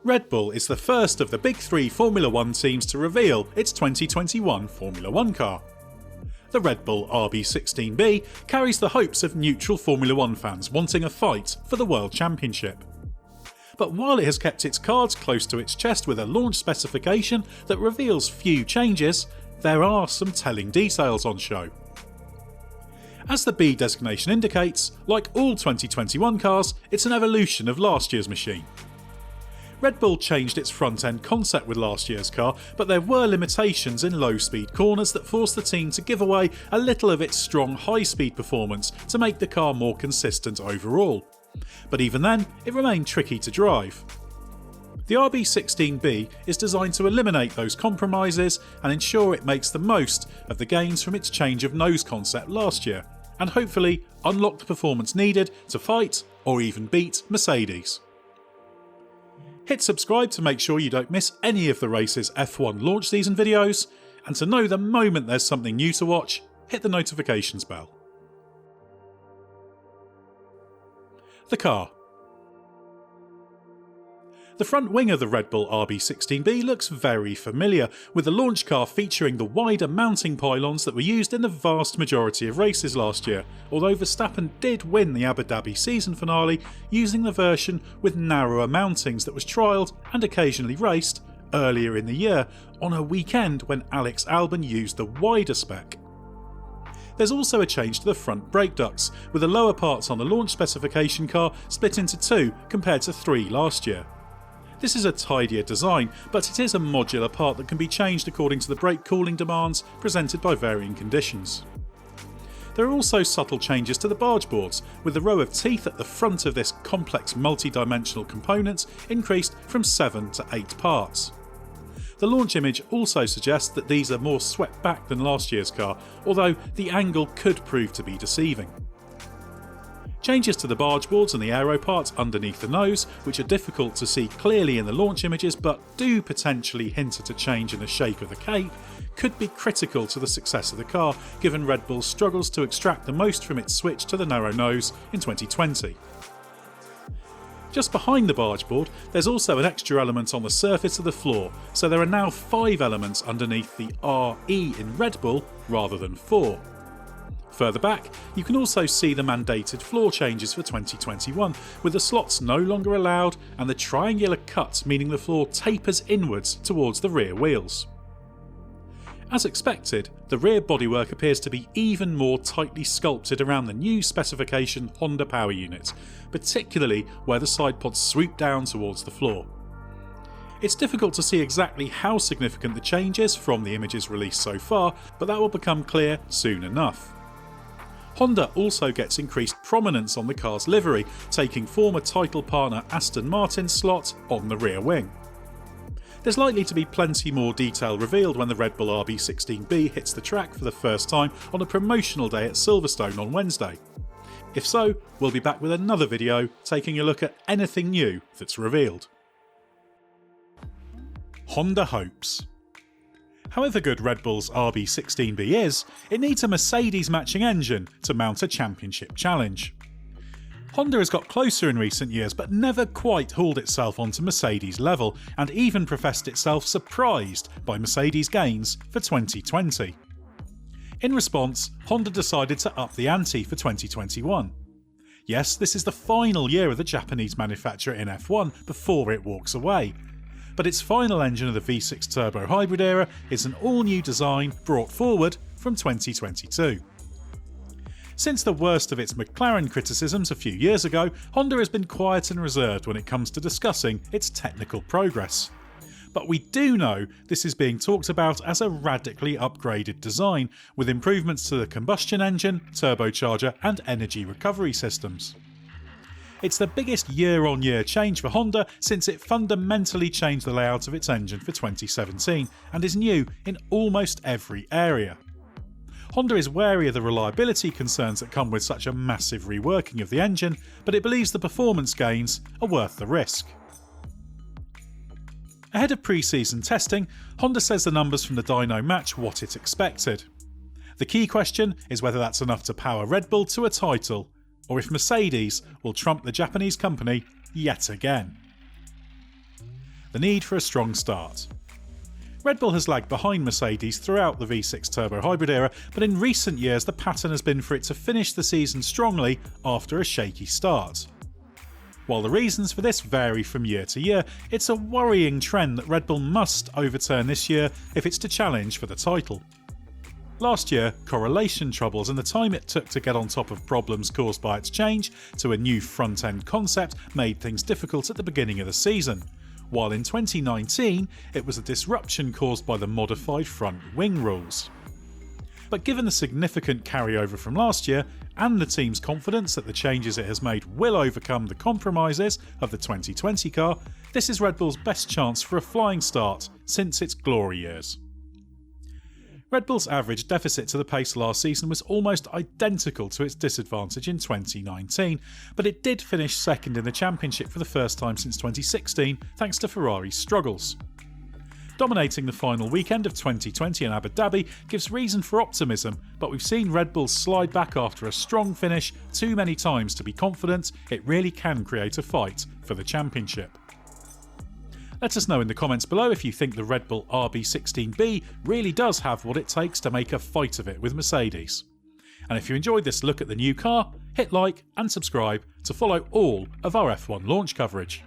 Red Bull is the first of the big three Formula 1 teams to reveal its 2021 Formula 1 car. The Red Bull RB16B carries the hopes of neutral Formula 1 fans wanting a fight for the World Championship. But while it has kept its cards close to its chest with a launch specification that reveals few changes, there are some telling details on show. As the B designation indicates, like all 2021 cars, it's an evolution of last year's machine. Red Bull changed its front-end concept with last year's car, but there were limitations in low-speed corners that forced the team to give away a little of its strong high-speed performance to make the car more consistent overall. But even then, it remained tricky to drive. The RB16B is designed to eliminate those compromises and ensure it makes the most of the gains from its change of nose concept last year, and hopefully unlock the performance needed to fight or even beat Mercedes. Hit subscribe to make sure you don't miss any of the race's F1 launch season videos, and to know the moment there's something new to watch, hit the notifications bell. The car. The front wing of the Red Bull RB16B looks very familiar, with the launch car featuring the wider mounting pylons that were used in the vast majority of races last year, although Verstappen did win the Abu Dhabi season finale using the version with narrower mountings that was trialled and occasionally raced earlier in the year, on a weekend when Alex Albon used the wider spec. There's also a change to the front brake ducts, with the lower parts on the launch specification car split into two compared to three last year. This is a tidier design, but it is a modular part that can be changed according to the brake cooling demands presented by varying conditions. There are also subtle changes to the barge boards, with the row of teeth at the front of this complex multi-dimensional component increased from 7 to 8 parts. The launch image also suggests that these are more swept back than last year's car, although the angle could prove to be deceiving. Changes to the barge boards and the aero parts underneath the nose, which are difficult to see clearly in the launch images but do potentially hint at a change in the shape of the cape, could be critical to the success of the car, given Red Bull's struggles to extract the most from its switch to the narrow nose in 2020. Just behind the barge board, there's also an extra element on the surface of the floor, so there are now 5 elements underneath the RE in Red Bull rather than 4. Further back, you can also see the mandated floor changes for 2021, with the slots no longer allowed and the triangular cut meaning the floor tapers inwards towards the rear wheels. As expected, the rear bodywork appears to be even more tightly sculpted around the new specification Honda power unit, particularly where the side pods swoop down towards the floor. It's difficult to see exactly how significant the change is from the images released so far, but that will become clear soon enough. Honda also gets increased prominence on the car's livery, taking former title partner Aston Martin's slot on the rear wing. There's likely to be plenty more detail revealed when the Red Bull RB16B hits the track for the first time on a promotional day at Silverstone on Wednesday. If so, we'll be back with another video taking a look at anything new that's revealed. Honda hopes. However good Red Bull's RB16B is, it needs a Mercedes matching engine to mount a championship challenge. Honda has got closer in recent years but never quite hauled itself onto Mercedes level, and even professed itself surprised by Mercedes' gains for 2020. In response, Honda decided to up the ante for 2021. Yes, this is the final year of the Japanese manufacturer in F1 before it walks away. But its final engine of the V6 turbo hybrid era is an all-new design brought forward from 2022. Since the worst of its McLaren criticisms a few years ago, Honda has been quiet and reserved when it comes to discussing its technical progress. But we do know this is being talked about as a radically upgraded design, with improvements to the combustion engine, turbocharger and energy recovery systems. It's the biggest year-on-year change for Honda since it fundamentally changed the layout of its engine for 2017 and is new in almost every area. Honda is wary of the reliability concerns that come with such a massive reworking of the engine, but it believes the performance gains are worth the risk. Ahead of pre-season testing, Honda says the numbers from the dyno match what it expected. The key question is whether that's enough to power Red Bull to a title, or if Mercedes will trump the Japanese company yet again. the need for a strong start. Red Bull has lagged behind Mercedes throughout the V6 turbo hybrid era, but in recent years the pattern has been for it to finish the season strongly after a shaky start. While the reasons for this vary from year to year, it's a worrying trend that Red Bull must overturn this year if it's to challenge for the title. Last year, correlation troubles and the time it took to get on top of problems caused by its change to a new front-end concept made things difficult at the beginning of the season, while in 2019 it was a disruption caused by the modified front wing rules. But given the significant carryover from last year, and the team's confidence that the changes it has made will overcome the compromises of the 2020 car, this is Red Bull's best chance for a flying start since its glory years. Red Bull's average deficit to the pace last season was almost identical to its disadvantage in 2019, but it did finish second in the championship for the first time since 2016 thanks to Ferrari's struggles. Dominating the final weekend of 2020 in Abu Dhabi gives reason for optimism, but we've seen Red Bull slide back after a strong finish too many times to be confident it really can create a fight for the championship. Let us know in the comments below if you think the Red Bull RB16B really does have what it takes to make a fight of it with Mercedes. And if you enjoyed this look at the new car, hit like and subscribe to follow all of our F1 launch coverage.